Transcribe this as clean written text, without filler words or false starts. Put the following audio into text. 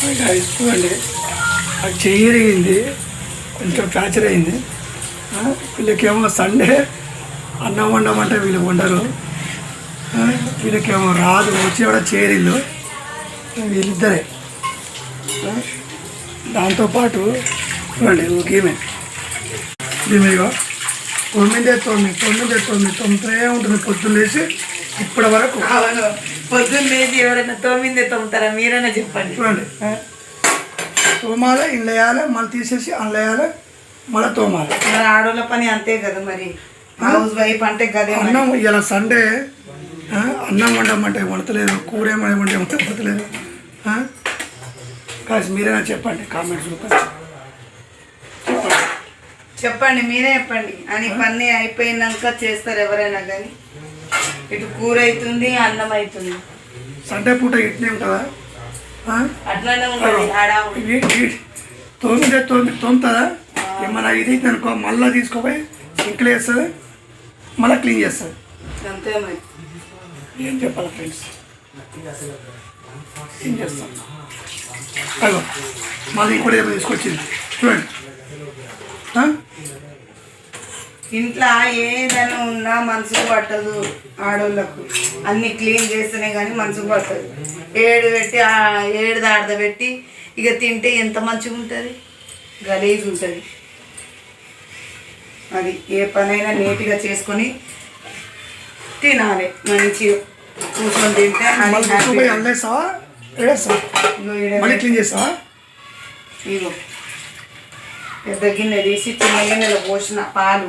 చూడండి అది చెయ్యరిగింది, కొంచెం ఫ్రాక్చర్ అయింది. వీళ్ళకేమో సండే అన్నం వండమంటే వీళ్ళు వండరు. వీళ్ళకేమో రాదు, వచ్చి కూడా చేరిళ్ళు వీళ్ళిద్దరే. దాంతోపాటు చూడండి ఈమె ఈమెగా తొమ్మిదే ఉంటుంది పొద్దున్న లేచి ఇప్పటి వరకు. పొద్దున్న లేచి ఎవరైనా తొమ్మిదే తొమ్ముతారా? మీరైనా చెప్పండి. చూడండి తోమాలి, ఇండ్లు వేయాలి, మళ్ళీ తీసేసి అందులో వేయాలి, మళ్ళీ తోమాలి. మరి ఆడోళ్ళ పని అంతే కదా. మరి హౌస్ వైఫ్ అంటే కదా. అన్నం ఇలా సండే అన్నం వండమంటే వండతలేదు, కూర ఏమంటే వండతలేదు. కాదు మీరైనా చెప్పండి, కామెంట్స్ చెప్పండి, మీరే చెప్పండి. అని పని అయిపోయినాక చేస్తారు ఎవరైనా కానీ. ఇటు కూర అవుతుంది, అన్నం అవుతుంది. సండే పూట ఇట్లే ఉంటుందా? అట్లానే ఉంటుంది. తోముతుందా? ఏమన్నా ఇది అనుకో, మళ్ళీ తీసుకోపోయి సింక్లో వేస్తుంది, మళ్ళీ క్లీన్ చేస్తుంది. అంతే మరి. ఏం చెప్పాలి ఫ్రెండ్స్, ఏం చేస్తాం? అదో మళ్ళీ ఇంకోటి ఏమో తీసుకొచ్చింది చూడండి. ఇంట్లో ఏదైనా ఉన్నా మనసుకు పట్టదు ఆడోళ్ళకు. అన్ని క్లీన్ చేస్తేనే కానీ మనసుకు పట్టదు. ఏడు దాడదబెట్టి ఇక తింటే ఎంత మంచిగా ఉంటుంది, గలీజ్ ఉంటుంది. అది ఏ పనైనా నీట్గా చేసుకొని తినాలి, మంచిగా కూర్చొని తింటే. క్లీన్ చేస్తావా? ఇగో పెద్ద గిన్నె తీసి చిన్న గిన్నెలో పోసిన పాలు